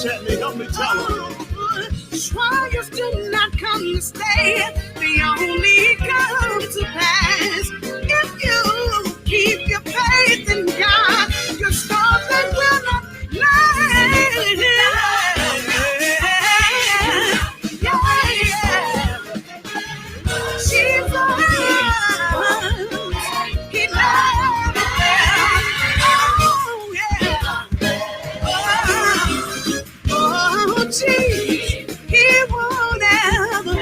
at me. Help me tell them. Trials do not come to stay. They only come to pass. If you keep your faith in God, your storm that will not last. Jesus, He never fails. Oh, Jesus, He won't ever.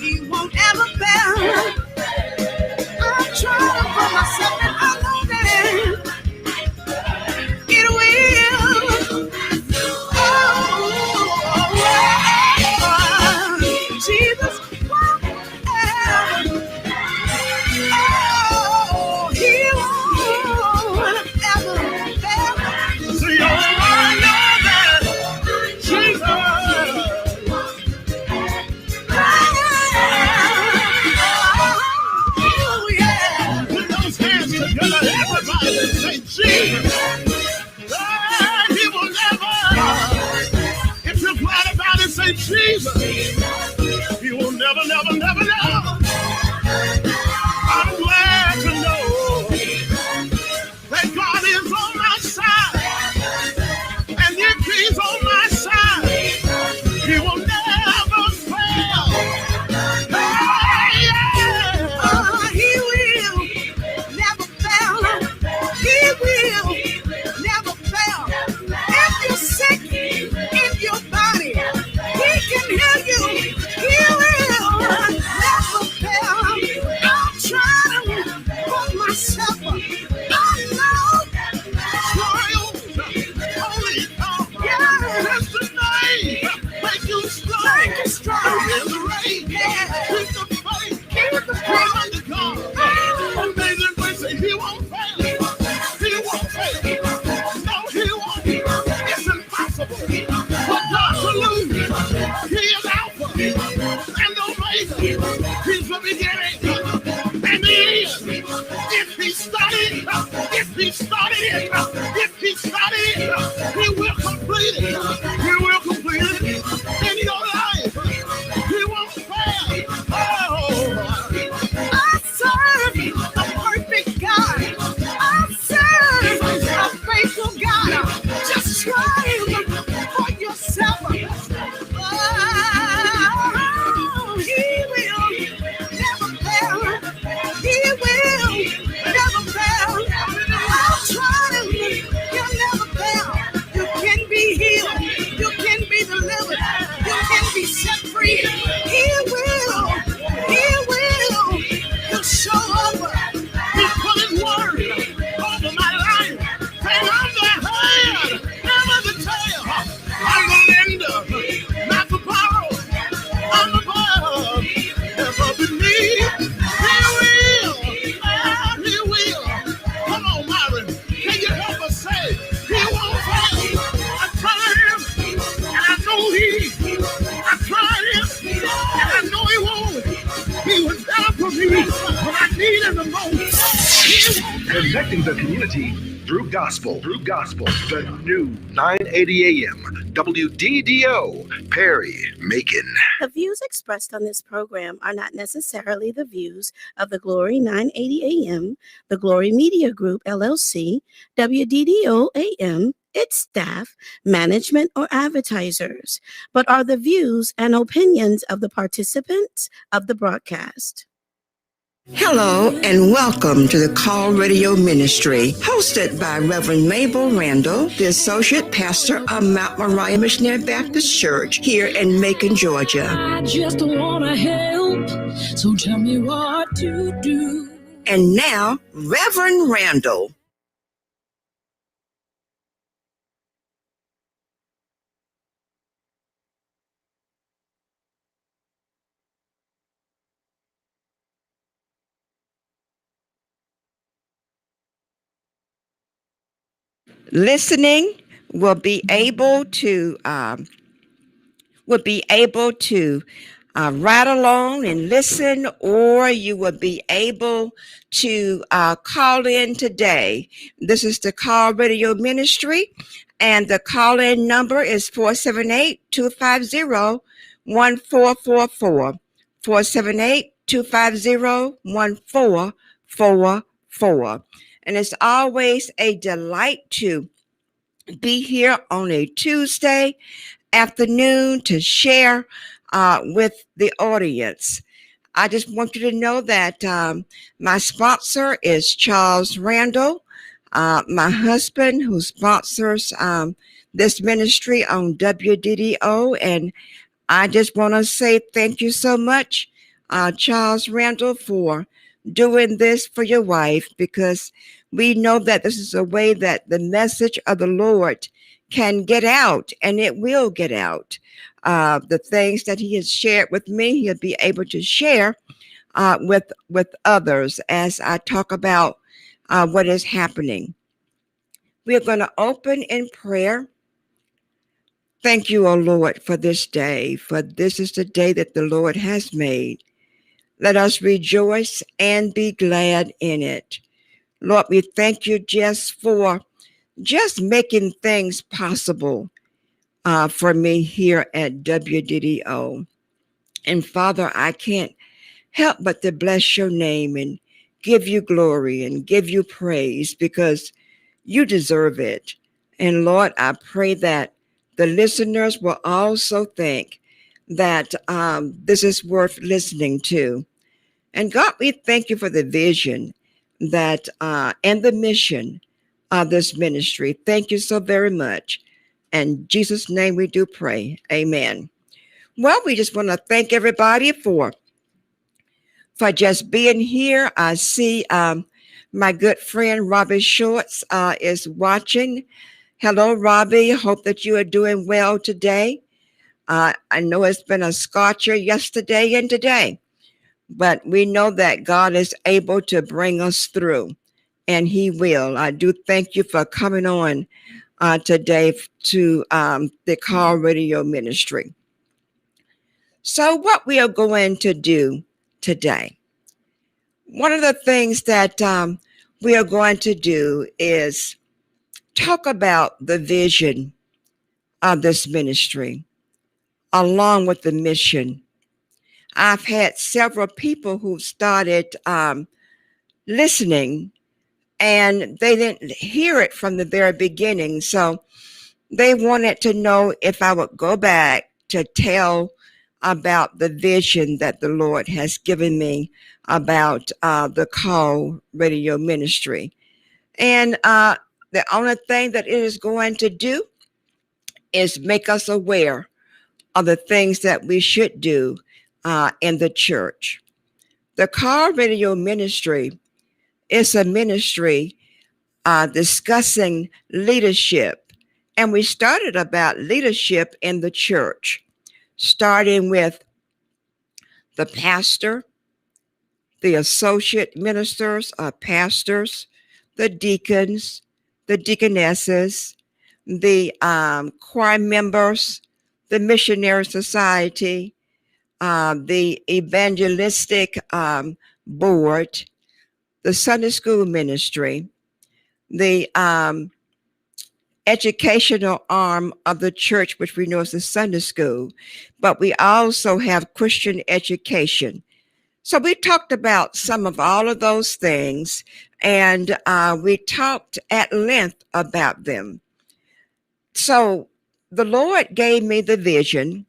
He won't ever fail. I'm trying for myself, and I know that it will. Jesus won't ever. He won't ever fail. See, I know that Jesus. Oh, yeah. Put those hands together, everybody, and say Jesus. God, He will never. If you're glad about it, say Jesus. He will never, never, never, never. I'm glad to know that God is on my side. And if He's on my side, He will never fail. Hey, yeah. He will never fail. He will never fail. If you're sick in your body, He can heal you. He will never fail. I'm trying for myself. I know Trials only come. Yeah. That's the name. Make you strong. Make you strong. In the rain. Yeah. Keep the faith. Keep the faith. Hold on to God. Amazing grace. Say He won't fail. He won't fail. No, He won't. It's impossible for God to lose. He is Alpha and Omega. He's the beginning and the end. If He started, He will complete it. He will complete it in your life. He won't fail. Oh, I serve a perfect God. I serve a faithful God. Just try Him for yourself. Oh, He will never fail. He will never fail. I'll try Him. He'll never fail. You can be healed. You can be delivered. You can be set free. He will. He will. He'll show up. He put His word over my life. And I'm the head, never the tail. I'm the lender, not the borrower. I'm above, never beneath. He will. Come on, Myron. Can you help us say He won't fail? I tried Him, and I know I tried Him, and I know He won't. He was there for me when I needed Him most. Connecting the community through gospel. The new 980 AM WDDO Perry, Macon. The views expressed on this program are not necessarily the views of the Glory 980 AM, the Glory Media Group, LLC, WDDO AM, its staff, management, or advertisers, but are the views and opinions of the participants of the broadcast. Hello and welcome to the Call Radio Ministry, hosted by Reverend Mable Randall, the Associate Pastor of Mount Moriah Missionary Baptist Church here in Macon, Georgia. I just want to help, so tell me what to do. And now, Reverend Randall. Listening will be able to ride along and listen, or you will be able to call in today. This is the Call Radio Ministry, and the call in number is 478-250-1444. 478-250-1444. And it's always a delight to be here on a Tuesday afternoon to share with the audience. I just want you to know that my sponsor is Charles Randall, my husband, who sponsors this ministry on WDDO. And I just want to say thank you so much, Charles Randall, for doing this for your wife, because we know that this is a way that the message of the Lord can get out, and it will get out. The things that he has shared with me, he'll be able to share with others as I talk about what is happening. We're going to open in prayer. Thank you, O Lord, for this day, for this is the day that the Lord has made. Let us rejoice and be glad in it. Lord, we thank you for making things possible for me here at WDDO. And Father, I can't help but to bless your name and give you glory and give you praise, because you deserve it. And Lord, I pray that the listeners will also think that this is worth listening to. And God, we thank you for the vision that and the mission of this ministry. Thank you so very much. In Jesus' name we do pray. Amen. Well, we just want to thank everybody for just being here. I see my good friend Robbie Shorts is watching. Hello, Robbie. Hope that you are doing well today. I know it's been a scorcher yesterday and today, but we know that God is able to bring us through, and he will. I do thank you for coming on today to the Call Radio Ministry. So what we are going to do today, one of the things that we are going to do is talk about the vision of this ministry along with the mission. I've had several people who started listening, and they didn't hear it from the very beginning. So they wanted to know if I would go back to tell about the vision that the Lord has given me about the Call Radio Ministry. And the only thing that it is going to do is make us aware of the things that we should do in the church. The Call Radio Ministry is a ministry discussing leadership. And we started about leadership in the church, starting with the pastor, the associate ministers, pastors, the deacons, the deaconesses, the choir members, the missionary society, the evangelistic board, the Sunday school ministry, the educational arm of the church, which we know is the Sunday school, but we also have Christian education. So we talked about some of all of those things, and we talked at length about them. So the Lord gave me the vision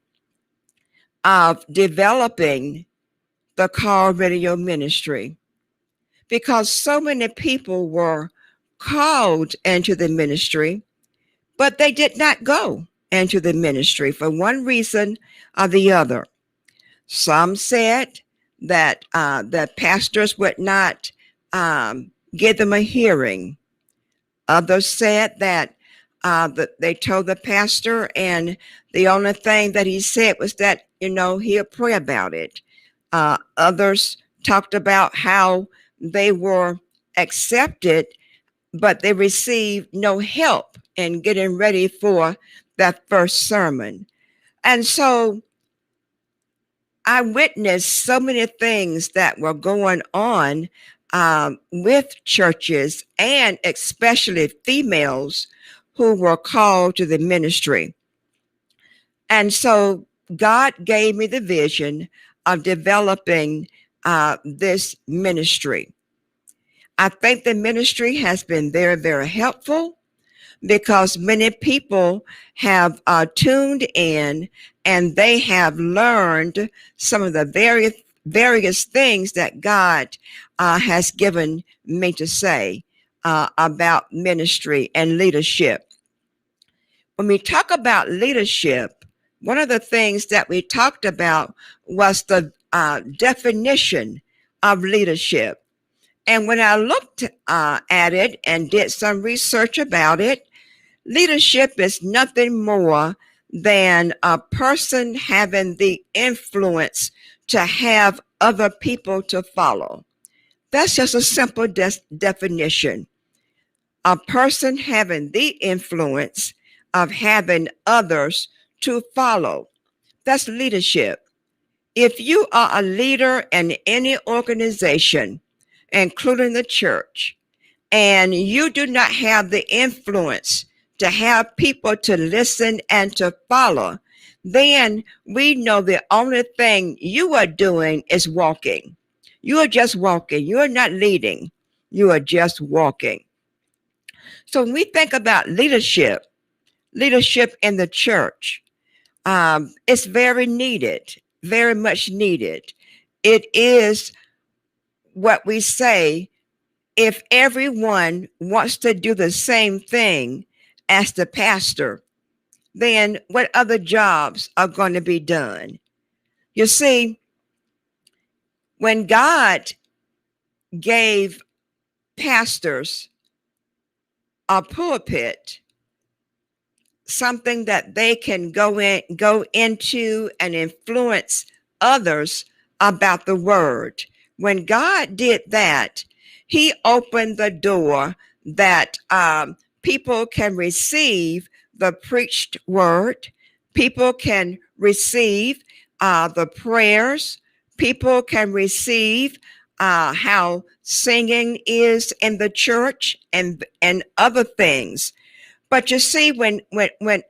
of developing the Call Radio Ministry, because so many people were called into the ministry, but they did not go into the ministry for one reason or the other. Some said that the pastors would not give them a hearing. Others said that they told the pastor, and the only thing that he said was that, he'll pray about it. Others talked about how they were accepted, but they received no help in getting ready for that first sermon. And so I witnessed so many things that were going on with churches, and especially females who were called to the ministry. And so God gave me the vision of developing this ministry. I think the ministry has been very, very helpful because many people have tuned in and they have learned some of the various things that God has given me to say about ministry and leadership. When we talk about leadership, one of the things that we talked about was the definition of leadership. And when I looked at it and did some research about it, leadership is nothing more than a person having the influence to have other people to follow. That's just a simple definition. A person having the influence of having others to follow. That's leadership. If you are a leader in any organization, including the church, and you do not have the influence to have people to listen and to follow, then we know the only thing you are doing is walking. You are just walking. You are not leading. You are just walking. So when we think about leadership in the church, it's very needed, very much needed. It is what we say, if everyone wants to do the same thing as the pastor, then what other jobs are going to be done? You see, when God gave pastors a pulpit, something that they can go into and influence others about the word. When God did that, he opened the door that people can receive the preached word. People can receive the prayers. People can receive how singing is in the church and other things. But you see, when,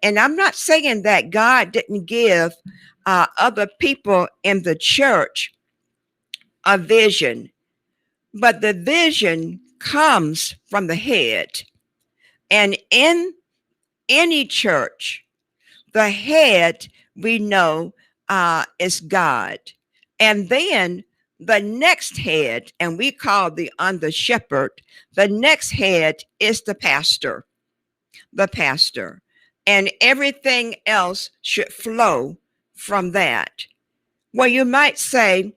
and I'm not saying that God didn't give other people in the church a vision, but the vision comes from the head. And in any church, the head we know is God. And then the next head, and we call the under shepherd, the next head is the pastor. And everything else should flow from that. Well, you might say,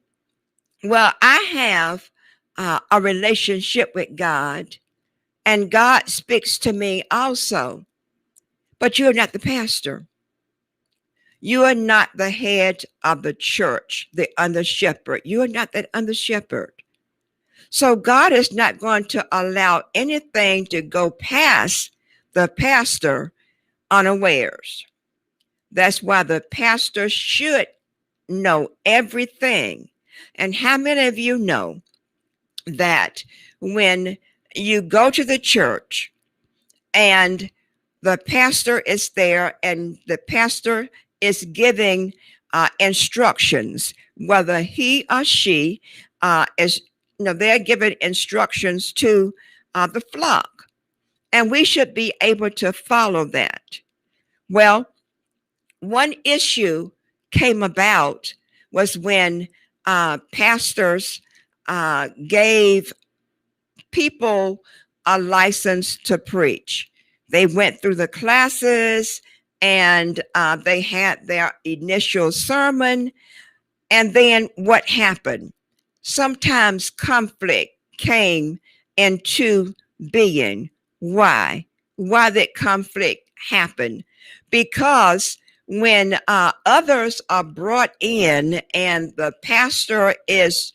well, I have a relationship with God and God speaks to me also, but you're not the pastor. You are not the head of the church, the under shepherd. You are not that under shepherd. So God is not going to allow anything to go past the pastor unawares. That's why the pastor should know everything. And how many of you know that when you go to the church and the pastor is there and the pastor is giving instructions, whether he or she is, they're giving instructions to the flock, and we should be able to follow that. Well, one issue came about was when pastors gave people a license to preach. They went through the classes and they had their initial sermon. And then what happened? Sometimes conflict came into being. Why? Why did conflict happen? Because when others are brought in and the pastor is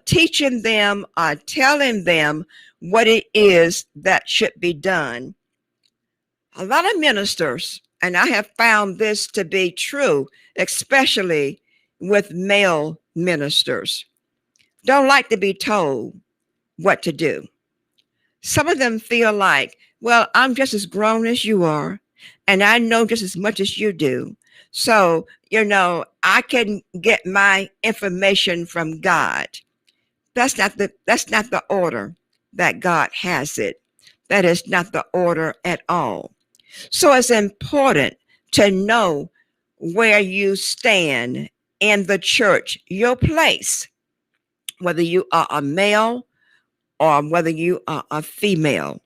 teaching them, telling them what it is that should be done, a lot of ministers, and I have found this to be true, especially with male ministers don't like to be told what to do. Some of them feel like, well, I'm just as grown as you are, and I know just as much as you do. So, I can get my information from God. That's not the order that God has it. That is not the order at all. So it's important to know where you stand in the church, your place, whether you are a male or whether you are a female.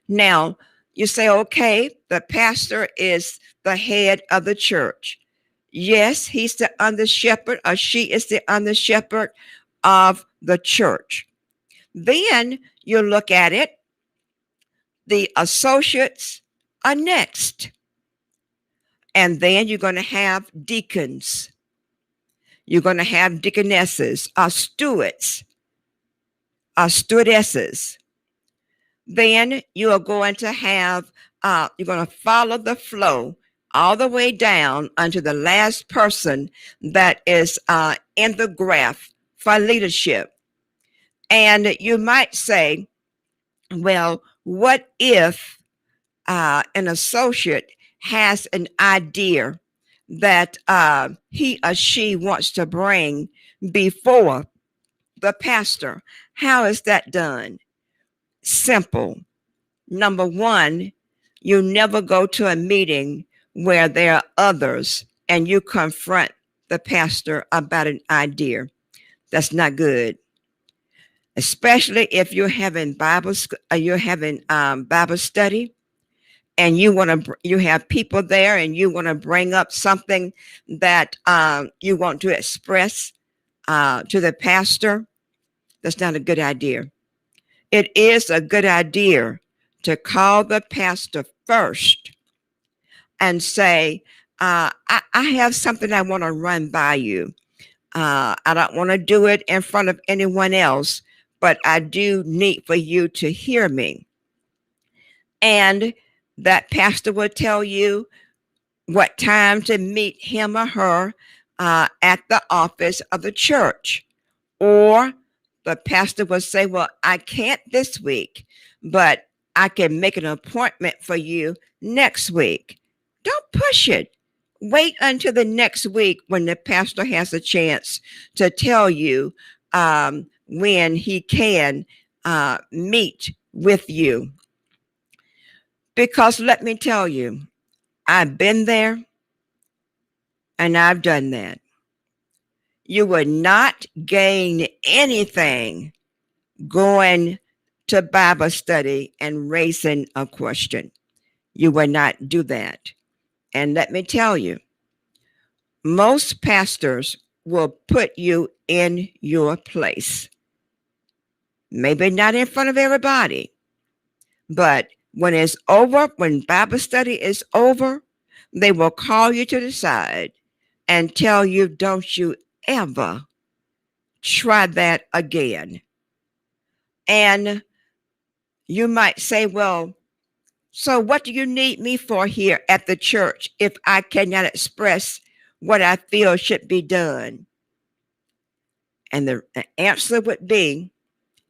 Now, you say, okay, the pastor is the head of the church. Yes, he's the under shepherd, or she is the under shepherd of the church. Then you look at it, the associates are next. And then you're going to have deacons. You're going to have deaconesses, or stewards, or stewardesses. Then you are going to have, you're going to follow the flow all the way down unto the last person that is in the graph for leadership. And you might say, well, what if an associate has an idea that he or she wants to bring before the pastor? How is that done? Simple. Number one, you never go to a meeting where there are others and you confront the pastor about an idea. That's not good. Especially if you're having Bible study, and you have people there and you want to bring up something that you want to express to the pastor. That's not a good idea. It is a good idea to call the pastor first and say, I have something I want to run by you. I don't want to do it in front of anyone else, but I do need for you to hear me. And that pastor will tell you what time to meet him or her at the office of the church. Or the pastor will say, well, I can't this week, but I can make an appointment for you next week. Don't push it. Wait until the next week when the pastor has a chance to tell you when he can meet with you. Because let me tell you, I've been there and I've done that. You would not gain anything going to Bible study and raising a question. You would not do that. And let me tell you, most pastors will put you in your place. Maybe not in front of everybody, but when it's over, when Bible study is over, they will call you to the side and tell you, don't you ever try that again. And you might say, well, so what do you need me for here at the church if I cannot express what I feel should be done? And the answer would be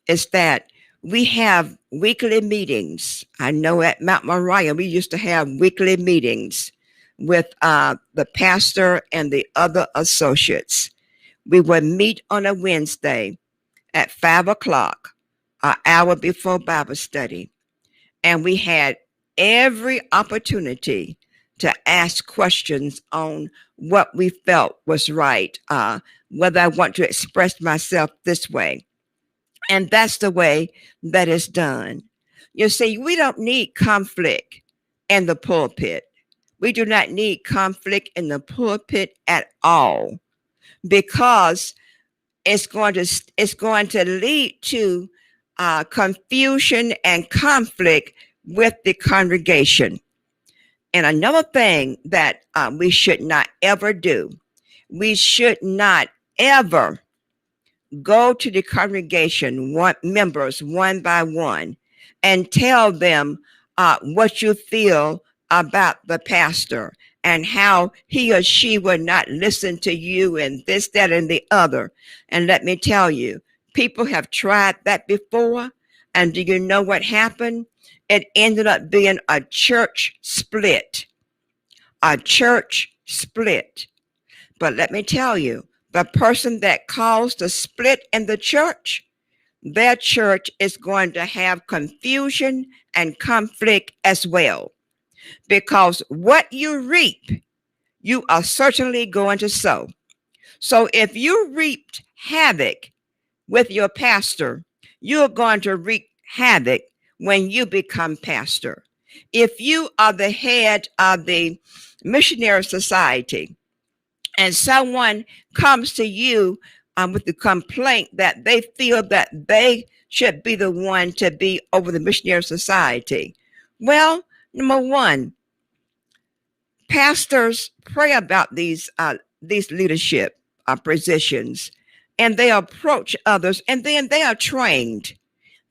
is that we have weekly meetings. I know at Mount Moriah, we used to have weekly meetings with the pastor and the other associates. We would meet on a Wednesday at 5:00, an hour before Bible study. And we had every opportunity to ask questions on what we felt was right, whether I want to express myself this way. And that's the way that it's done. You see, we don't need conflict in the pulpit. We do not need conflict in the pulpit at all, because it's going to lead to confusion and conflict with the congregation. And another thing that we should not ever do, we should not ever go to the congregation, members one by one, and tell them what you feel about the pastor and how he or she would not listen to you and this, that, and the other. And let me tell you, people have tried that before. And do you know what happened? It ended up being a church split. A church split. But let me tell you, the person that caused the split in the church, their church is going to have confusion and conflict as well. Because what you reap, you are certainly going to sow. So if you reaped havoc with your pastor, you're going to wreak havoc when you become pastor. If you are the head of the missionary society and someone comes to you with the complaint that they feel that they should be the one to be over the missionary society, well, number one, pastors pray about these leadership positions, and they approach others, and then they are trained.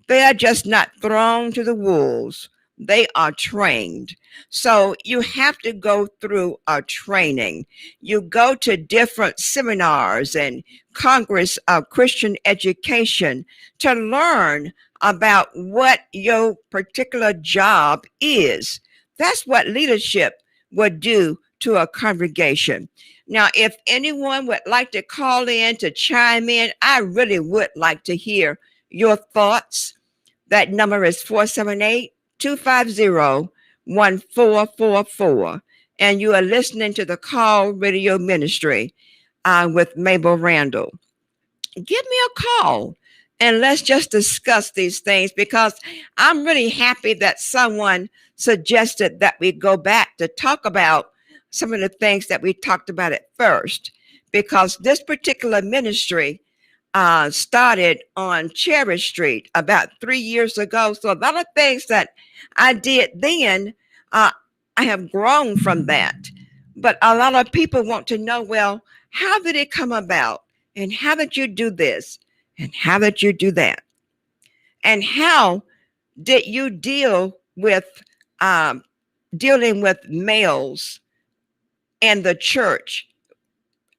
They are just not thrown to the wolves. They are trained. So you have to go through a training. You go to different seminars and Congress of Christian Education to learn about what your particular job is. That's what leadership would do to a congregation. Now, if anyone would like to call in to chime in, I really would like to hear your thoughts. That number is 478-250-1444. And you are listening to the Call Radio Ministry with Mable Randall. Give me a call and let's just discuss these things, because I'm really happy that someone suggested that we go back to talk about some of the things that we talked about at first, because this particular ministry started on Cherry Street about 3 years ago. So a lot of things that I did then, I have grown from that. But a lot of people want to know, well, how did it come about? And how did you do this? And how did you do that? And how did you deal with dealing with males in the church,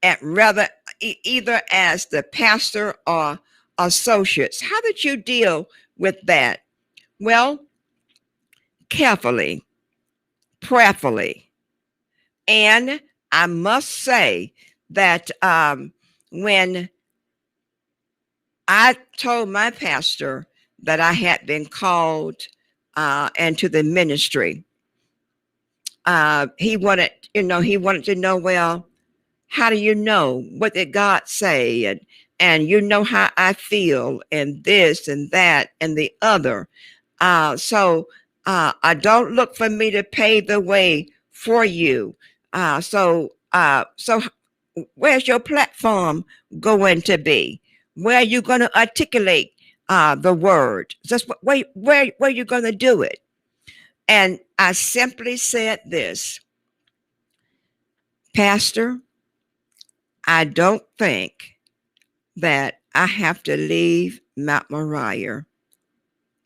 at rather either as the pastor or associates? How did you deal with that? Well, carefully, prayerfully. And I must say that when I told my pastor that I had been called into the ministry, he wanted to know, well, how do you know? What did God say? And you know how I feel, and this and that and the other. So I don't look for me to pave the way for you. So where's your platform going to be? Where are you going to articulate the word? Just where are you going to do it? And I simply said this: Pastor, I don't think that I have to leave Mount Moriah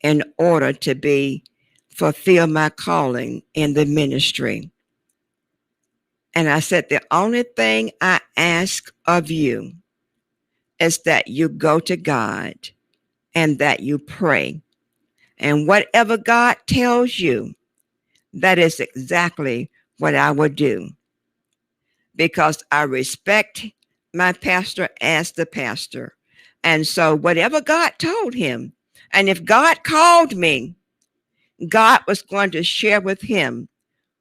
in order to fulfill my calling in the ministry. And I said, the only thing I ask of you is that you go to God and that you pray. And whatever God tells you, that is exactly what I will do. Because I respect my pastor as the pastor. And so whatever God told him, and if God called me, God was going to share with him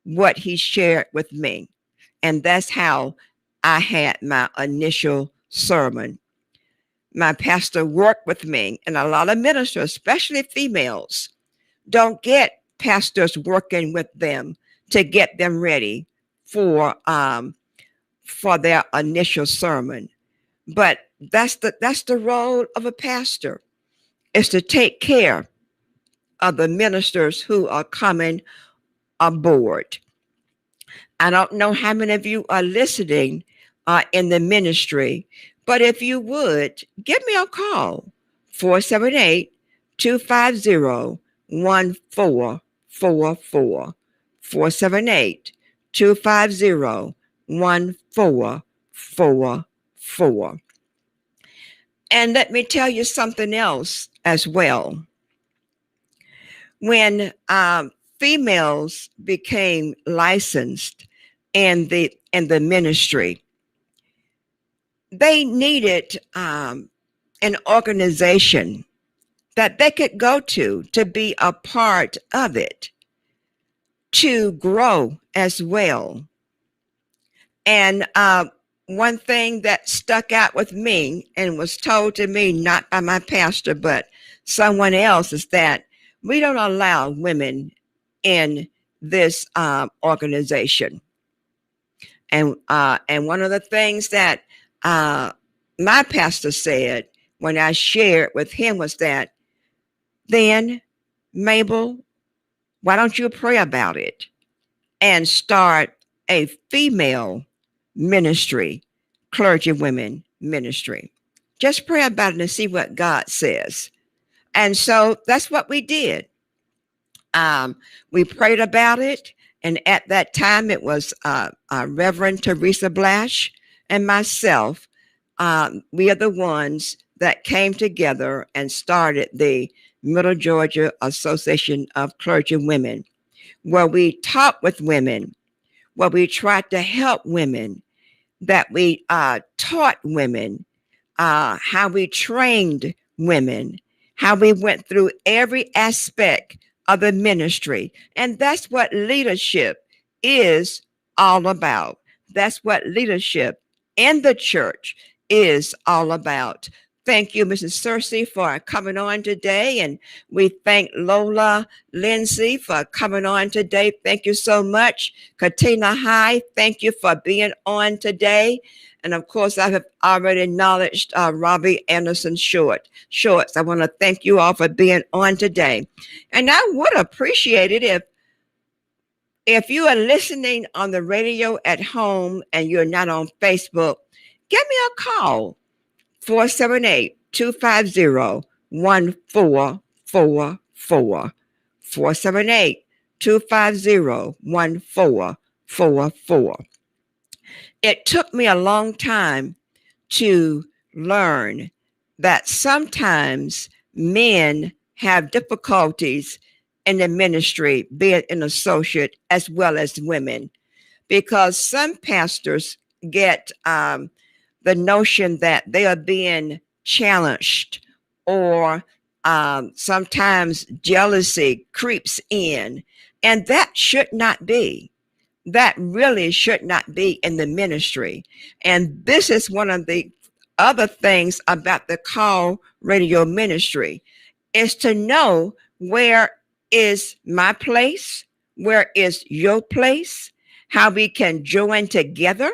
what he shared with me. And that's how I had my initial sermon. My pastor worked with me, and a lot of ministers, especially females, don't get pastors working with them to get them ready for their initial sermon. But that's the role of a pastor, is to take care of the ministers who are coming aboard. I don't know how many of you are listening in the ministry, but if you would, give me a call, 478-250-1444, 478 250-1444. And let me tell you something else as well. When females became licensed in the ministry, they needed an organization that they could go to be a part of it, to grow as well. And one thing that stuck out with me and was told to me, not by my pastor, but someone else, is that we don't allow women in this organization. And one of the things that my pastor said when I shared with him was that, then, Mabel, why don't you pray about it and start a female ministry, clergy women ministry? Just pray about it and see what God says. And so that's what we did. We prayed about it. And at that time, it was Reverend Teresa Blash and myself. We are the ones that came together and started the Middle Georgia Association of Clergy Women, where we talked with women, where we tried to help women, that we taught women, how we trained women, how we went through every aspect of the ministry. And that's what leadership is all about. That's what leadership in the church is all about. Thank you, Mrs. Cersei, for coming on today. And we thank Lola Lindsay for coming on today. Thank you so much. Katina High, thank you for being on today. And of course, I have already acknowledged Robbie Anderson Shorts. I want to thank you all for being on today. And I would appreciate it if you are listening on the radio at home and you're not on Facebook, give me a call. 478-250-1444. 478-250-1444. It took me a long time to learn that sometimes men have difficulties in the ministry, be it an associate as well as women, because some pastors get the notion that they are being challenged, or sometimes jealousy creeps in, and that should not be. That really should not be in the ministry. And this is one of the other things about the call radio ministry, is to know where is my place, where is your place, how we can join together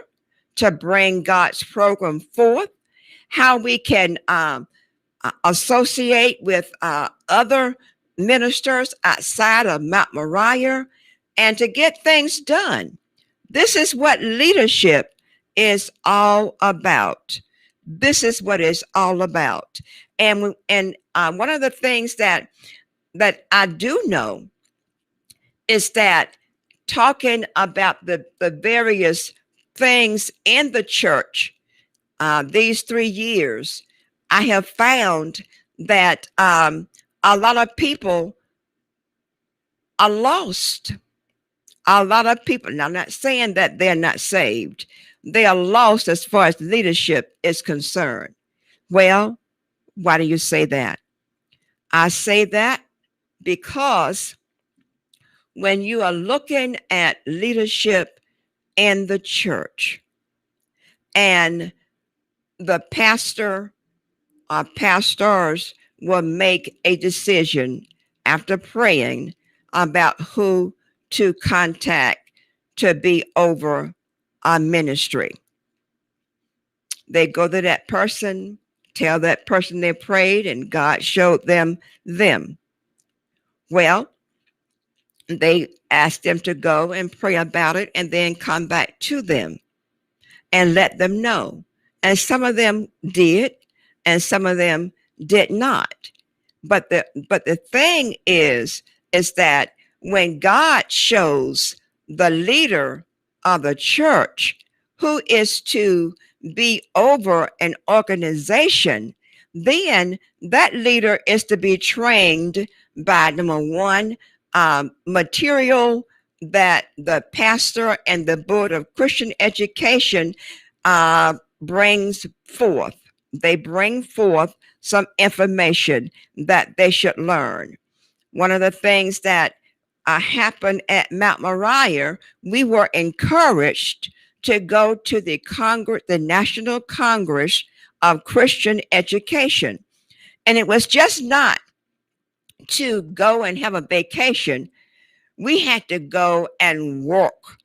to bring God's program forth, how we can associate with other ministers outside of Mount Moriah, and to get things done. This is what leadership is all about. This is what it's all about. And one of the things that I do know is that talking about the various things in the church these 3 years, I have found that a lot of people are lost. A lot of people, now I'm not saying that they're not saved, they are lost as far as leadership is concerned. Well, why do you say that? I say that because when you are looking at leadership in the church, and the pastor or pastors will make a decision after praying about who to contact to be over a ministry. They go to that person, tell that person they prayed and God showed them. Well, they ask them to go and pray about it and then come back to them and let them know. And some of them did, and some of them did not. But the thing is that when God shows the leader of the church, who is to be over an organization, then that leader is to be trained by, number one, material that the pastor and the board of Christian education brings forth. They bring forth some information that they should learn. One of the things that happened at Mount Moriah, we were encouraged to go to the National Congress of Christian Education. And it was just not to go and have a vacation. We had to go and work.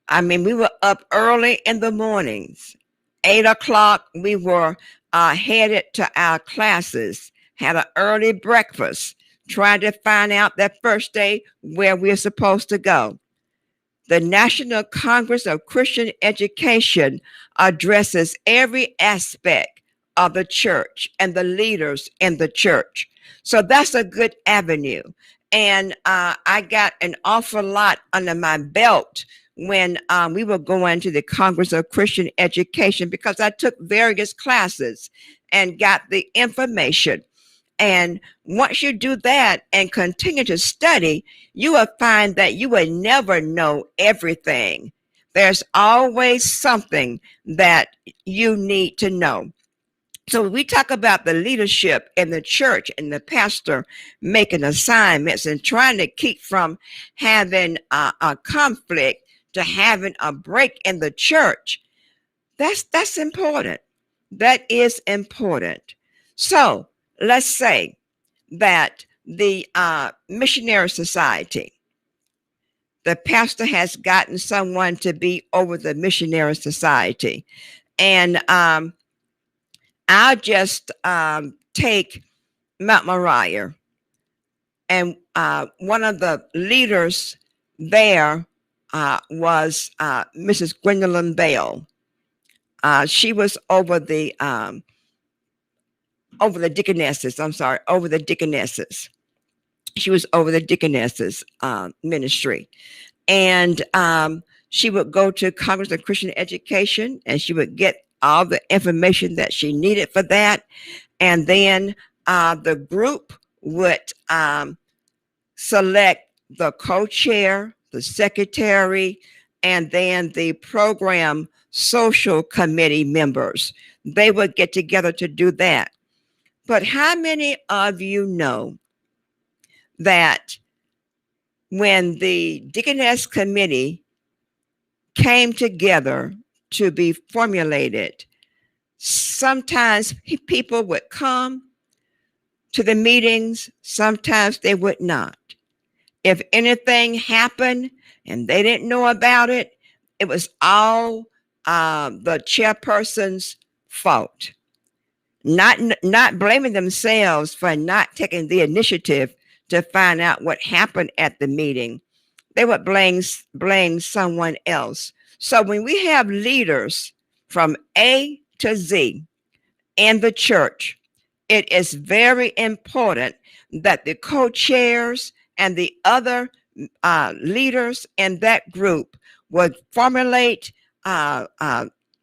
I mean, we were up early in the mornings. 8 o'clock, we were headed to our classes, had an early breakfast, trying to find out that first day where we're supposed to go. The National Congress of Christian Education addresses every aspect of the church and the leaders in the church. So that's a good avenue. And I got an awful lot under my belt when we were going to the Congress of Christian Education, because I took various classes and got the information. And once you do that and continue to study, you will find that you will never know everything. There's always something that you need to know. So we talk about the leadership in the church and the pastor making assignments and trying to keep from having a conflict to having a break in the church. That's important. That is important. So let's say that the missionary society, the pastor has gotten someone to be over the missionary society. And I'll just take Mount Moriah. And one of the leaders there was Mrs. Gwendolyn Bell. She was over the deaconesses. Over the deaconesses. She was over the deaconesses ministry. And she would go to Congress of Christian Education, and she would get all the information that she needed for that. And then the group would select the co-chair, the secretary, and then the program social committee members. They would get together to do that. But how many of you know that when the deaconess committee came together to be formulated, sometimes people would come to the meetings, sometimes they would not. If anything happened and they didn't know about it, it was all the chairperson's fault. Not blaming themselves for not taking the initiative to find out what happened at the meeting. They would blame someone else. So when we have leaders from A to Z in the church, it is very important that the co-chairs and the other leaders in that group would formulate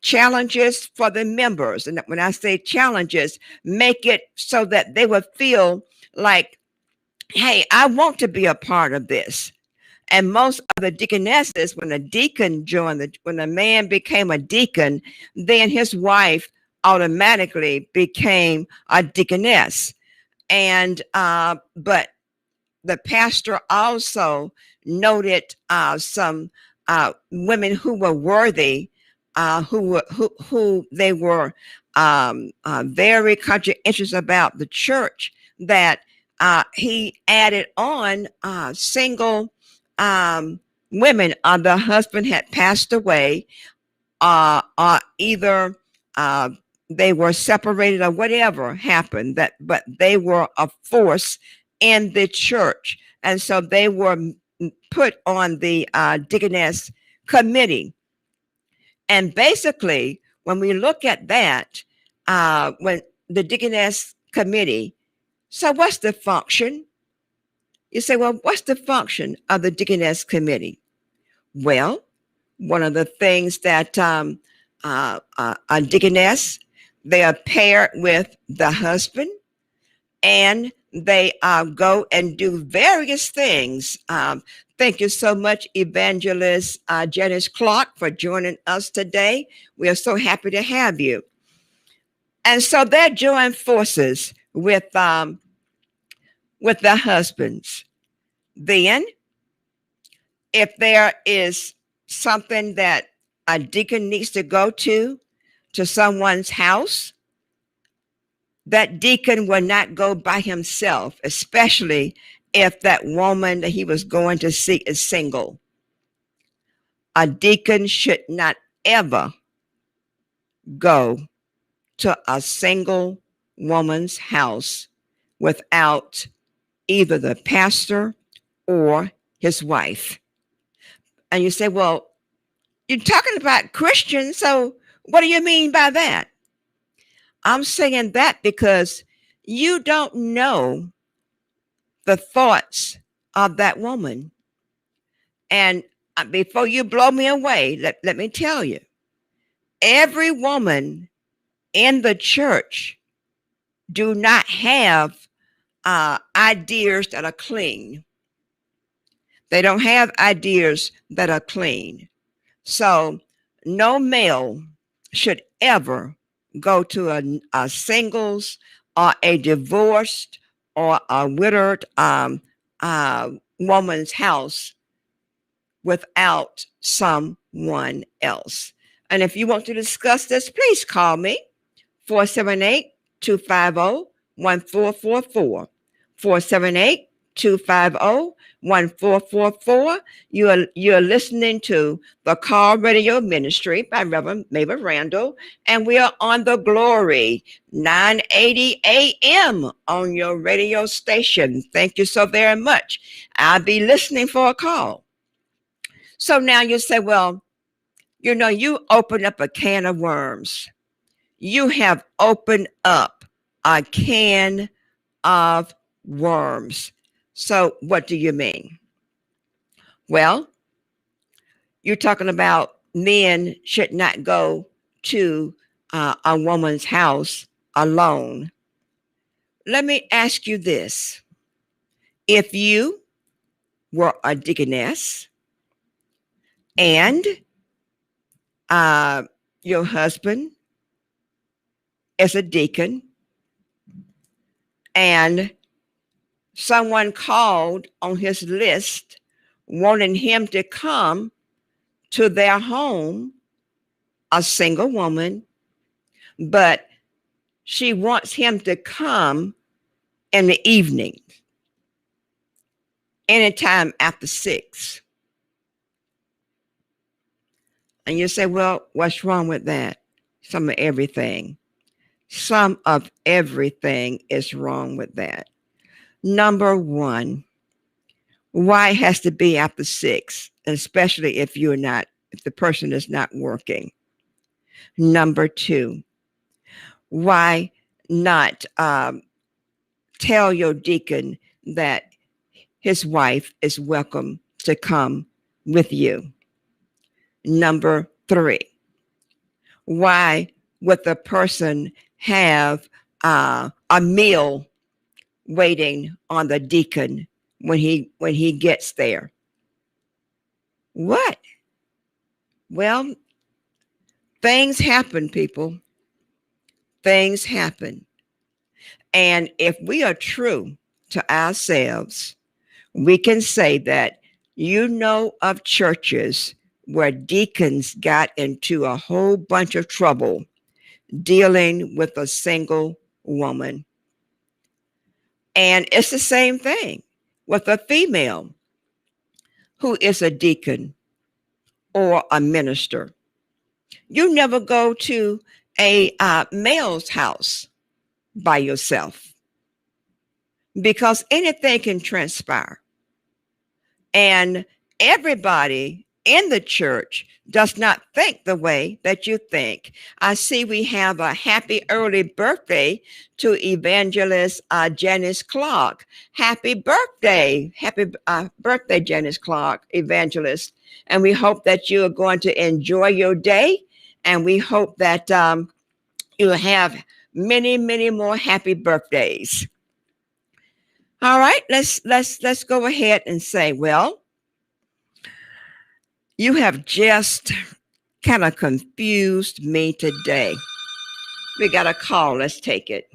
challenges for the members. And when I say challenges, make it so that they would feel like, hey, I want to be a part of this. And most of the deaconesses, when a deacon joined, when a man became a deacon, then his wife automatically became a deaconess. And but the pastor also noted some women who were worthy, who they were very conscientious about the church, that he added on single women. The husband had passed away, either they were separated or whatever happened, but they were a force in the church. And so they were put on the deaconess committee. And basically, when we look at that, when the deaconess committee, so what's the function? You say, well, what's the function of the deaconess committee? Well, one of the things that a deaconess, they are paired with the husband, and they go and do various things. Thank you so much, Evangelist Janice Clark, for joining us today. We are so happy to have you. And so they join forces with the husbands. Then, if there is something that a deacon needs to go to someone's house, that deacon will not go by himself, especially if that woman that he was going to see is single. A deacon should not ever go to a single woman's house without either the pastor or his wife. And you say, well, you're talking about Christians, so what do you mean by that? I'm saying that because you don't know the thoughts of that woman. And before you blow me away, let me tell you, every woman in the church do not have ideas that are clean. They don't have ideas that are clean. So no male should ever go to a singles or a divorced or a widowed woman's house without someone else. And if you want to discuss this, please call me 478-250-1444. 478-250-1444. You're listening to the Call Radio Ministry by Reverend Mable Randall, and we are on the Glory 980 AM on your radio station. Thank you so very much. I'll be listening for a call. So now you say, well, you open up a can of worms. You have opened up a can of worms. So what do you mean? Well, you're talking about men should not go to a woman's house alone. Let me ask you this. If you were a deaconess and your husband is a deacon, and someone called on his list wanting him to come to their home, a single woman, but she wants him to come in the evening, anytime after 6. And you say, well, what's wrong with that? Some of everything is wrong with that. Number one, why it has to be after 6, especially if the person is not working. Number two, why not tell your deacon that his wife is welcome to come with you? Number three, why would the person have a meal waiting on the deacon when he gets there? What? Well, things happen, people. Things happen. And if we are true to ourselves, we can say that of churches where deacons got into a whole bunch of trouble dealing with a single woman. And it's the same thing with a female who is a deacon or a minister. You never go to a male's house by yourself because anything can transpire. And everybody in the church does not think the way that you think. I see we have a happy early birthday to Evangelist Janice Clark. Happy birthday. Happy birthday, Janice Clark, Evangelist. And we hope that you are going to enjoy your day. And we hope that you'll have many, many more happy birthdays. All right, let's go ahead and say, well, you have just kind of confused me today. We got a call. Let's take it.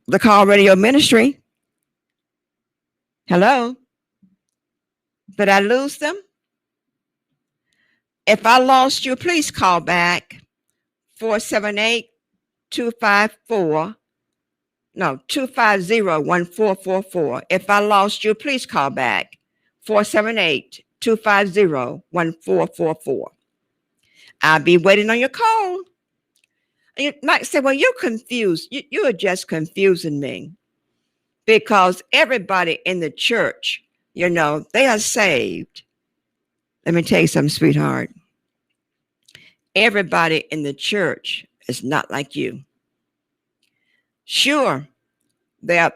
The Call Radio Ministry. Hello? Did I lose them? If I lost you, please call back. 478-254. No, 250-1444. If I lost you, please call back. 478-250-1444. I'll be waiting on your call. You might say, well, you're confused. You are just confusing me. Because everybody in the church, they are saved. Let me tell you something, sweetheart. Everybody in the church is not like you. Sure, there,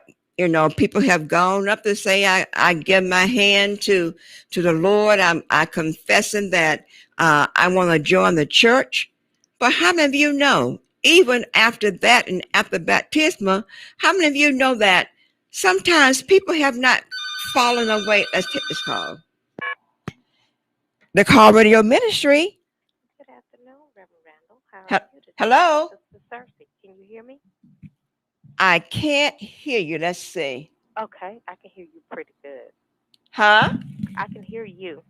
people have gone up to say, I give my hand to the Lord. I confessing that I want to join the church. But how many of you know, even after that and after baptism, how many of you know that sometimes people have not fallen away? Let's take this call. The Call Radio Ministry. Good afternoon, Reverend Randall. How are you today? Hello? Sister Cersei, can you hear me? I can't hear you. Let's see. Okay, I can hear you pretty good. Huh? I can hear you.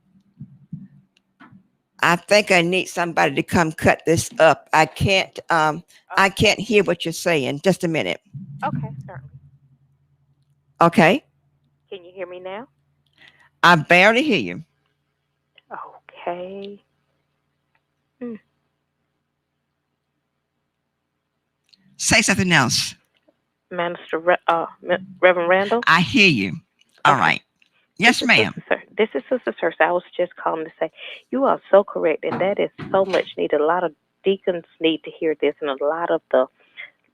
I think I need somebody to come cut this up. I can't hear what you're saying. Just a minute. Okay, certainly. Okay. Can you hear me now? I barely hear you. Okay. Say something else. Reverend Randall? I hear you. All right. Yes, ma'am. This is Sister Cersei. I was just calling to say you are so correct, and that is so much needed. A lot of deacons need to hear this, and a lot of the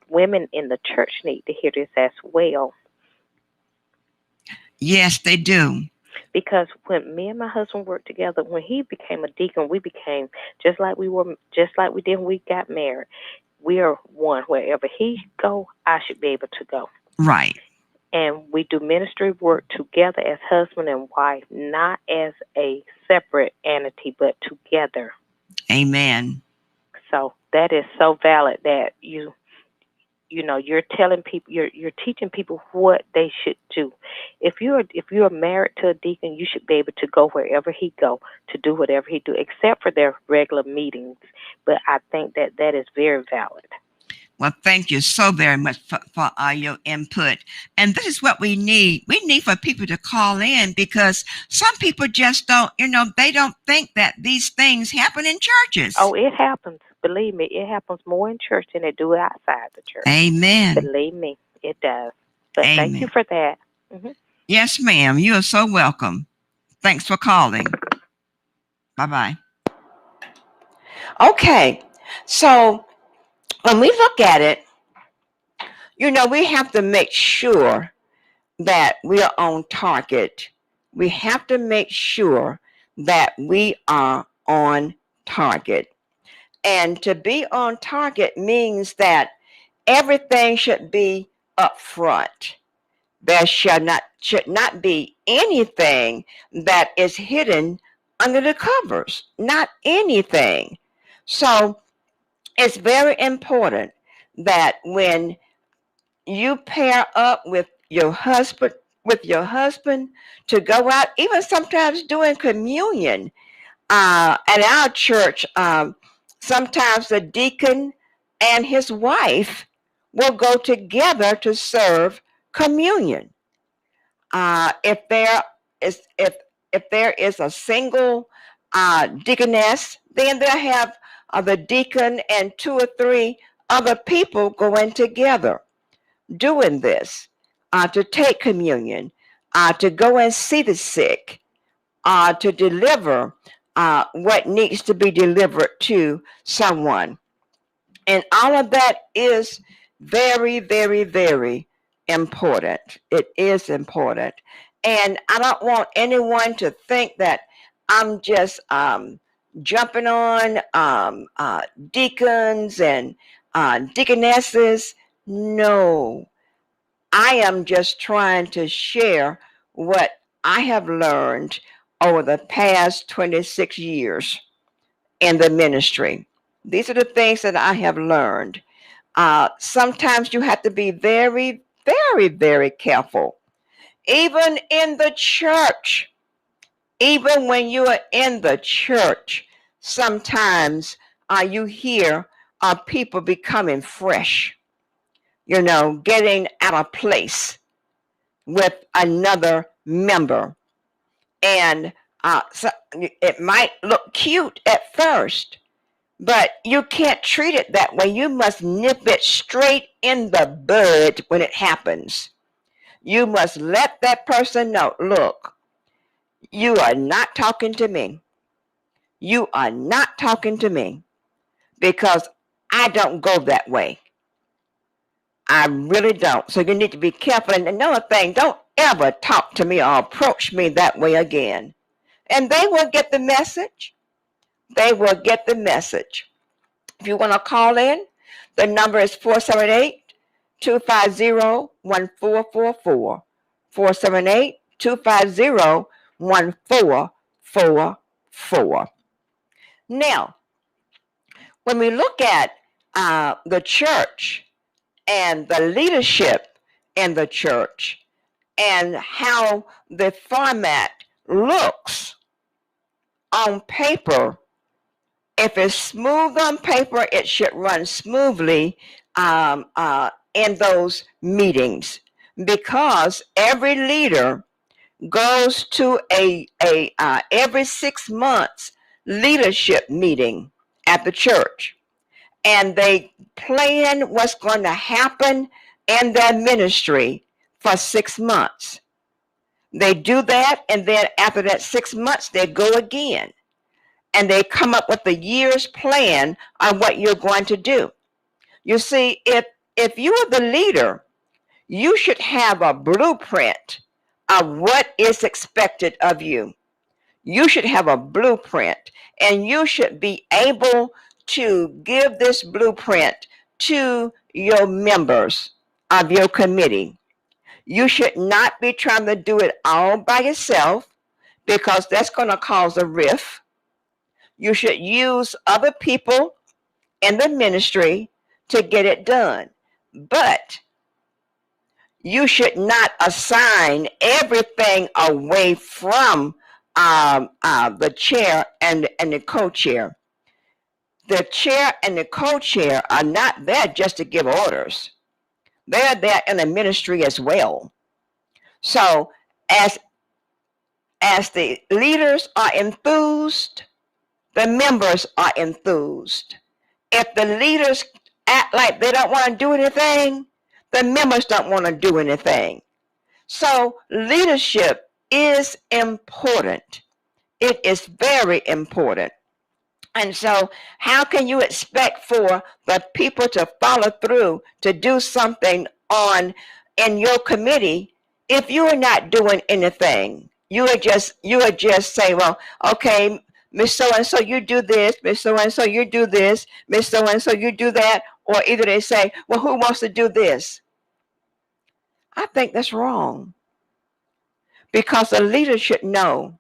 women in the church need to hear this as well. Yes, they do. Because when me and my husband worked together, when he became a deacon, we became just like we did when we got married. We are one. Wherever he go, I should be able to go. Right. And we do ministry work together as husband and wife, not as a separate entity, but together. Amen. So that is so valid that you're telling people, you're teaching people what they should do. If you're married to a deacon, you should be able to go wherever he go to do whatever he do, except for their regular meetings. But I think that is very valid. Well, thank you so very much for your input. And this is what we need. We need for people to call in because some people just don't, they don't think that these things happen in churches. Oh, it happens. Believe me, it happens more in church than it do outside the church. Amen. Believe me, it does. But Amen. Thank you for that. Mm-hmm. Yes, ma'am. You are so welcome. Thanks for calling. Bye-bye. Okay. So when we look at it, we have to make sure that we are on target. We have to make sure that we are on target. And to be on target means that everything should be up front. There should not be anything that is hidden under the covers. Not anything. So it's very important that when you pair up with your husband to go out, even sometimes doing communion. At our church, sometimes the deacon and his wife will go together to serve communion. If there is a single deaconess, then they'll have the deacon and 2 or 3 other people going together doing this to take communion. to go and see the sick, to deliver what needs to be delivered to someone. And all of that is very, very, very important. It is important. And I don't want anyone to think that I'm just jumping on deacons and deaconesses. No, I am just trying to share what I have learned over the past 26 years in the ministry. These are the things that I have learned. Sometimes you have to be very, very, very careful. Even in the church, even when you are in the church, sometimes you hear people becoming fresh, getting out of place with another member. And so it might look cute at first, but you can't treat it that way. You must nip it straight in the bud when it happens. You must let that person know, look, you are not talking to me. You are not talking to me because I don't go that way. I really don't. So you need to be careful. And another thing, don't ever talk to me or approach me that way again. And they will get the message. They will get the message. If you want to call in, the number is 478-250-1444. 478-250-1444. Now, when we look at the church and the leadership in the church and how the format looks on paper, if it's smooth on paper, it should run smoothly in those meetings, because every leader goes to a every 6 months leadership meeting at the church, and they plan what's going to happen in their ministry for 6 months. They do that, and then after that 6 months, they go again. And they come up with a year's plan on what you're going to do. You see, if you are the leader, you should have a blueprint of what is expected of you. You should have a blueprint, and you should be able to give this blueprint to your members of your committee. You should not be trying to do it all by yourself, because that's going to cause a rift. You should use other people in the ministry to get it done. But you should not assign everything away from the chair and the co-chair. The chair and the co-chair are not there just to give orders. They're there in the ministry as well. So as the leaders are enthused, the members are enthused. If the leaders act like they don't want to do anything, the members don't want to do anything. So leadership is important. It is very important. And so how can you expect for the people to follow through to do something in your committee if you are not doing anything? You are just saying, well, okay, Miss So-and-so, you do this. Miss So-and-so, you do this. Miss So-and-so, you do that. Or either they say, well, who wants to do this? I think that's wrong. Because a leader should know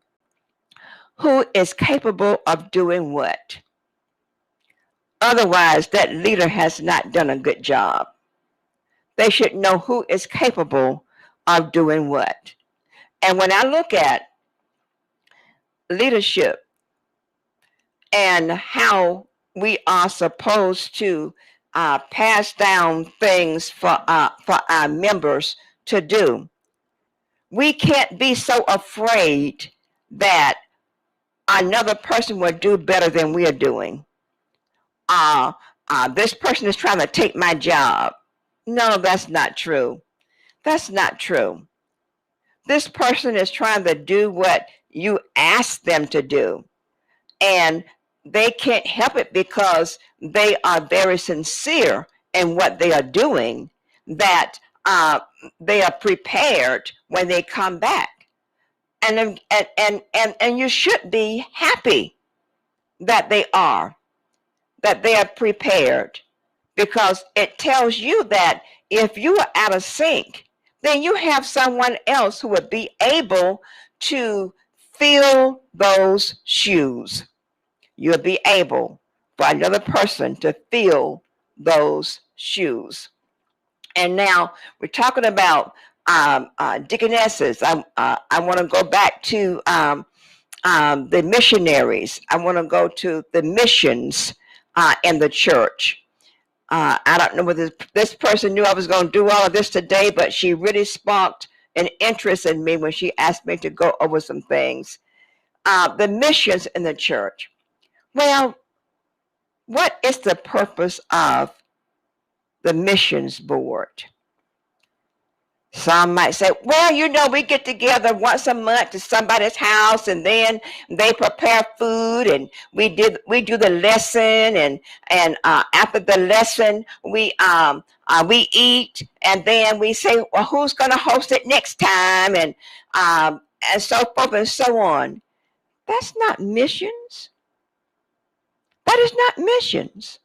who is capable of doing what. Otherwise, that leader has not done a good job. They should know who is capable of doing what. And when I look at leadership and how we are supposed to pass down things for our members to do, we can't be so afraid that another person will do better than we are doing. This person is trying to take my job. No, that's not true. That's not true. this person is trying to do what you ask them to do, and they can't help it because they are very sincere in what they are doing, that they are prepared when they come back. And you should be happy that they are prepared, because it tells you that if you are out of sync, then you have someone else who would be able to fill those shoes. You'll be able for another person to fill those shoes. And now we're talking about deaconesses. I want to go back to the missionaries. I want to go to the missions in the church. I don't know whether this person knew I was going to do all of this today, but she really sparked an interest in me when she asked me to go over some things. The missions in the church. Well, what is the purpose of the missions board? Some might say, well, we get together once a month to somebody's house, and then they prepare food, and we do the lesson, and after the lesson we eat, and then we say, well, who's going to host it next time, and so forth and so on. That's not missions. That is not missions.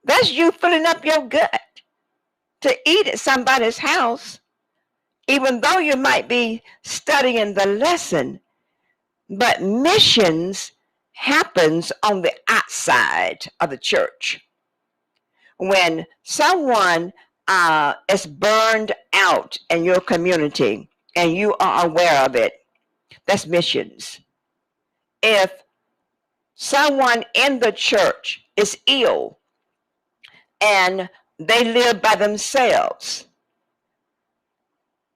That's you filling up your gut to eat at somebody's house, even though you might be studying the lesson. But missions happens on the outside of the church. When someone is burned out in your community and you are aware of it, that's missions. If someone in the church is ill and they live by themselves,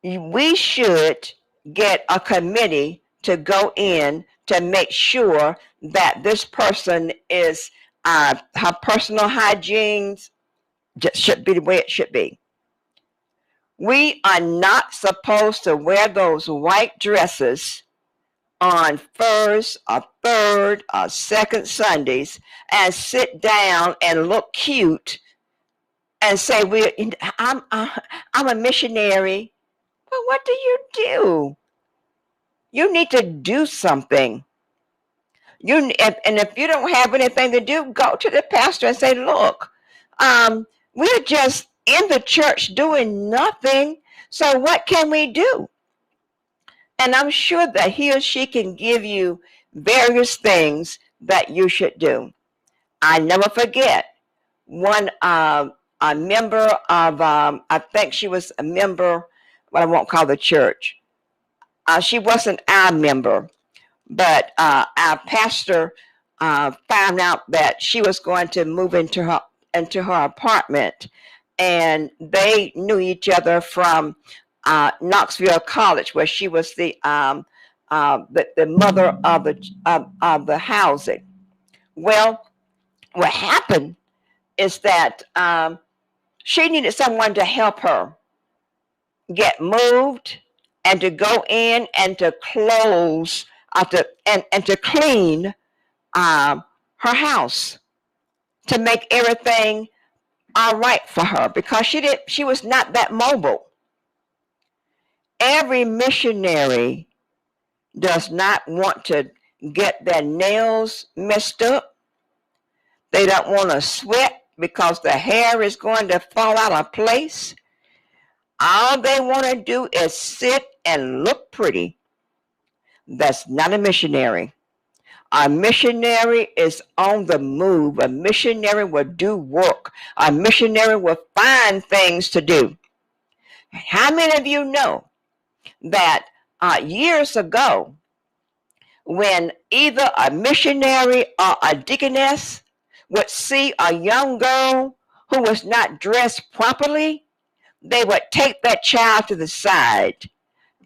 we should get a committee to go in to make sure that this person is her personal hygiene just should be the way it should be. We are not supposed to wear those white dresses on first or third or second Sundays and sit down and look cute and say I'm a missionary. Well, what do you do? You need to do something. And if you don't have anything to do, go to the pastor and say, look, we're just in the church doing nothing. So what can we do? And I'm sure that he or she can give you various things that you should do. I never forget one a member of, I think she was a member, what I won't call the church. She wasn't our member, but our pastor found out that she was going to move into her apartment, and they knew each other from Knoxville College, where she was the mother of the housing. Well, what happened is that she needed someone to help her get moved and to go in and to close and to clean her house, to make everything all right for her, because she was not that mobile. Every missionary does not want to get their nails messed up. They don't want to sweat because the hair is going to fall out of place. All they want to do is sit and look pretty. That's not a missionary. A missionary is on the move. A missionary will do work. A missionary will find things to do. How many of you know that years ago, when either a missionary or a deaconess would see a young girl who was not dressed properly, they would take that child to the side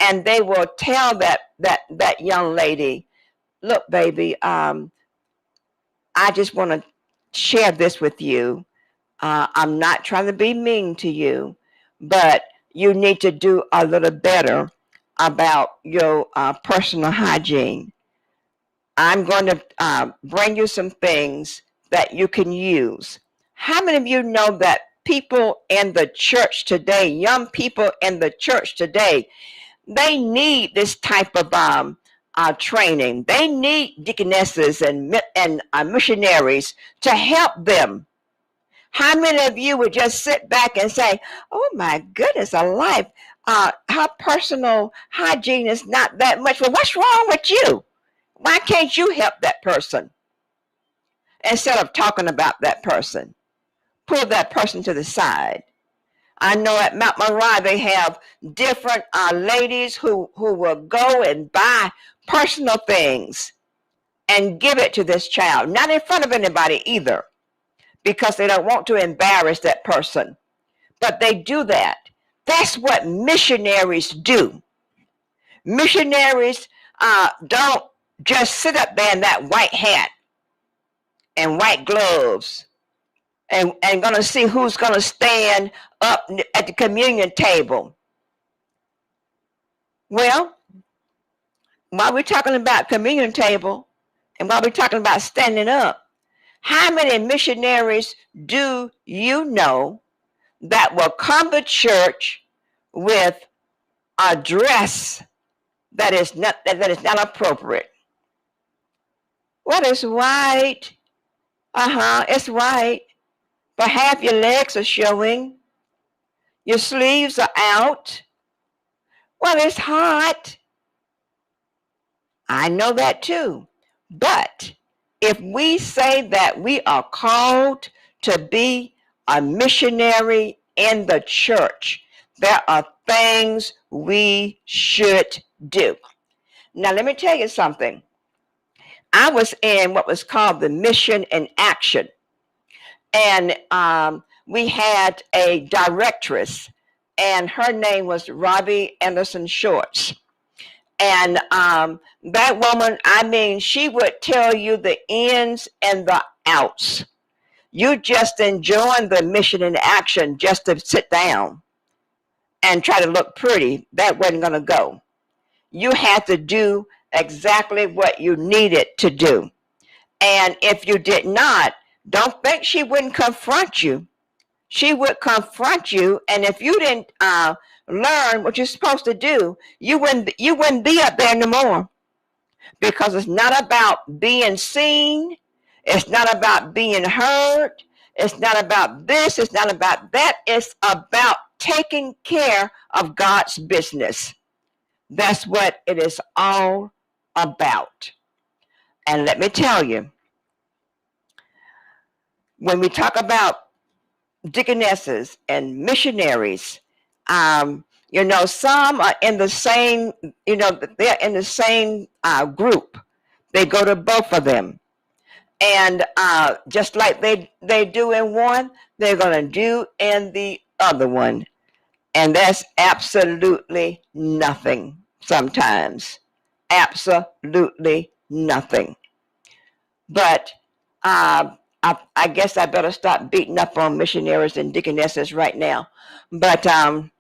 and they will tell that young lady, look, baby, I just want to share this with you. I'm not trying to be mean to you, but you need to do a little better about your personal hygiene. I'm going to bring you some things that you can use. How many of you know that people in the church today, young people in the church today, they need this type of training? They need deaconesses and missionaries to help them. How many of you would just sit back and say, oh my goodness alive, her personal hygiene is not that much. Well, what's wrong with you? Why can't you help that person? Instead of talking about that person, pull that person to the side. I know at Mount Moriah they have different ladies who will go and buy personal things and give it to this child, not in front of anybody either, because they don't want to embarrass that person. But they do that. That's what missionaries do. Missionaries don't just sit up there in that white hat and white gloves and going to see who's going to stand up at the communion table. Well, while we're talking about communion table and while we're talking about standing up, how many missionaries do you know that will come to church with a dress that is not appropriate? Well, it's white. It's white. But half your legs are showing. Your sleeves are out. Well, it's hot. I know that too. But if we say that we are called to be a missionary in the church, there are things we should do. Now, let me tell you something. I was in what was called the Mission in Action. And we had a directress, and her name was Robbie Anderson Shorts. And that woman, I mean, she would tell you the ins and the outs. You just enjoying the Mission in Action just to sit down and try to look pretty. That wasn't going to go. You had to do exactly what you needed to do. And if you did not, don't think she wouldn't confront you. She would confront you, and if you didn't learn what you're supposed to do, you wouldn't be up there no more. Because it's not about being seen, it's not about being heard, it's not about this, it's not about that, it's about taking care of God's business. That's what it is all about. And let me tell you, when we talk about deaconesses and missionaries, some are in the same, they're in the same group. They go to both of them. And just like they do in one, they're going to do in the other one. And that's absolutely nothing sometimes. Absolutely nothing. But I guess I better stop beating up on missionaries and deaconesses right now. But and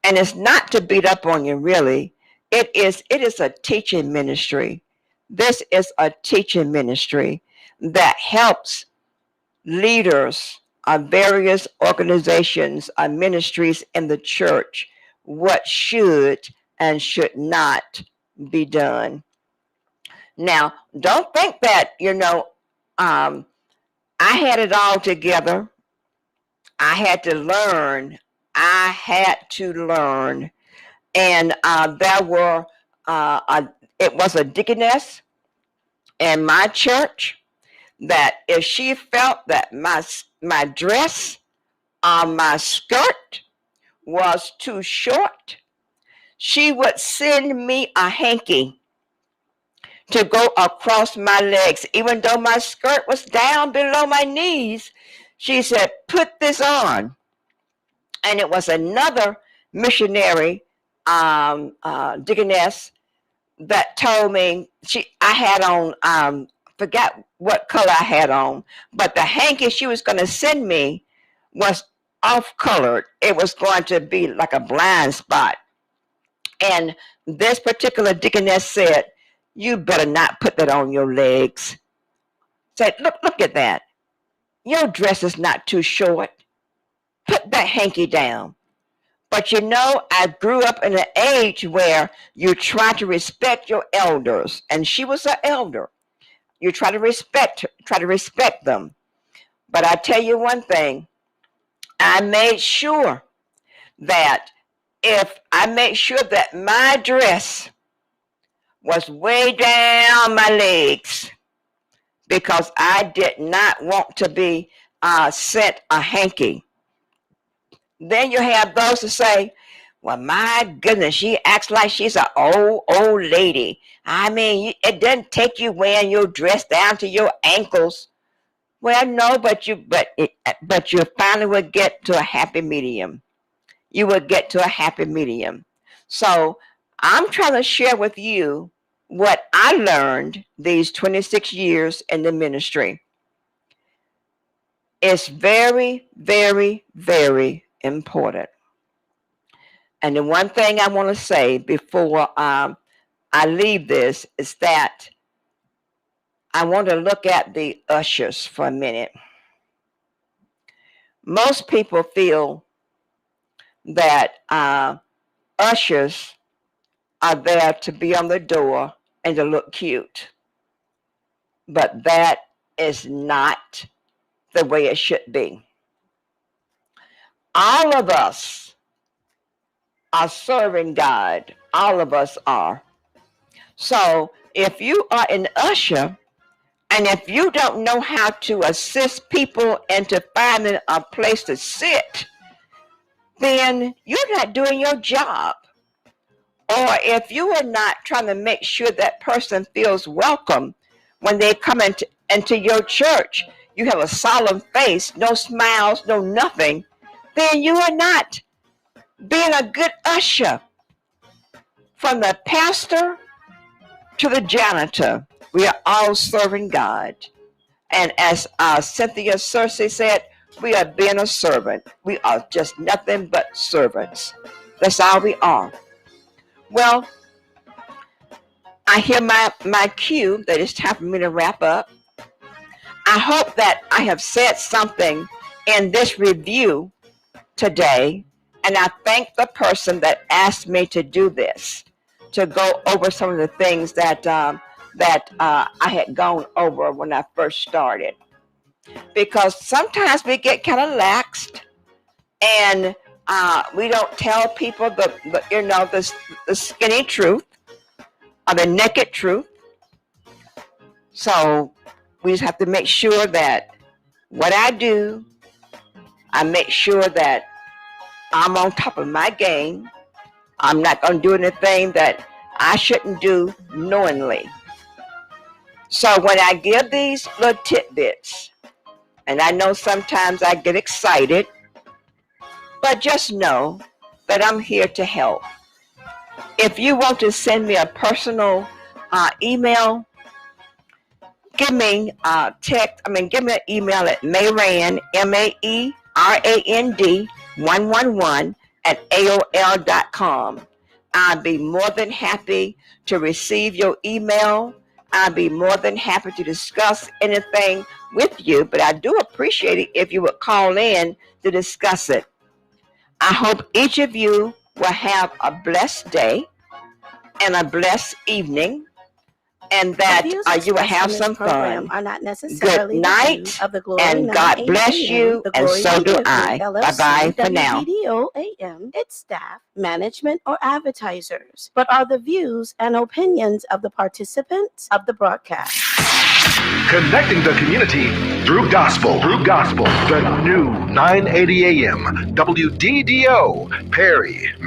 it's not to beat up on you, really. It is a teaching ministry. This is a teaching ministry that helps leaders of various organizations or ministries in the church what should and should not be done. Now, don't think that, I had it all together. I had to learn. And it was a deaconess in my church that if she felt that my dress or my skirt was too short, she would send me a hanky to go across my legs. Even though my skirt was down below my knees, she said, put this on. And it was another missionary deaconess that told me, I had on, forgot what color I had on, but the hanky she was going to send me was off-colored. It was going to be like a blind spot. And this particular deaconess said, "You better not put that on your legs." Said, look at that. Your dress is not too short. Put that hanky down. But you know, I grew up in an age where you try to respect your elders, and she was an elder. You try to respect them. But I tell you one thing, I made sure that my dress was way down my legs, because I did not want to be sent a hanky. Then you have those who say, "Well, my goodness, she acts like she's an old lady. I mean, it doesn't take you wearing your dress down to your ankles." Well, no, but you finally would get to a happy medium. You would get to a happy medium. So I'm trying to share with you what I learned these 26 years in the ministry. It's very, very, very important. And the one thing I want to say before I leave this is that I want to look at the ushers for a minute. Most people feel that ushers are there to be on the door and to look cute. But that is not the way it should be. All of us are serving God. All of us are. So if you are an usher, and if you don't know how to assist people into finding a place to sit, then you're not doing your job. Or if you are not trying to make sure that person feels welcome when they come into your church, you have a solemn face, no smiles, no nothing, then you are not being a good usher. From the pastor to the janitor, we are all serving God. And as Cynthia Cersei said, we are being a servant. We are just nothing but servants. That's all we are. Well, I hear my cue that it's time for me to wrap up. I hope that I have said something in this review today, and I thank the person that asked me to do this, to go over some of the things that I had gone over when I first started. Because sometimes we get kind of laxed, and we don't tell people the skinny truth or the naked truth. So we just have to make sure that what I do, I make sure that I'm on top of my game. I'm not going to do anything that I shouldn't do knowingly. So when I give these little tidbits, and I know sometimes I get excited, but just know that I'm here to help. If you want to send me a personal email, give me an email at Mayrand, MAERAND 111 at AOL.com. I'll be more than happy to receive your email. I'll be more than happy to discuss anything with you, but I do appreciate it if you would call in to discuss it. I hope each of you will have a blessed day and a blessed evening, and that you will have some fun. Are not necessarily good night, of the Glory and God bless you, and so do I. Bye-bye for now. WDDO-AM, its staff, management, or advertisers, but are the views and opinions of the participants of the broadcast. Connecting the community through gospel. The new 980 AM WDDO Perry.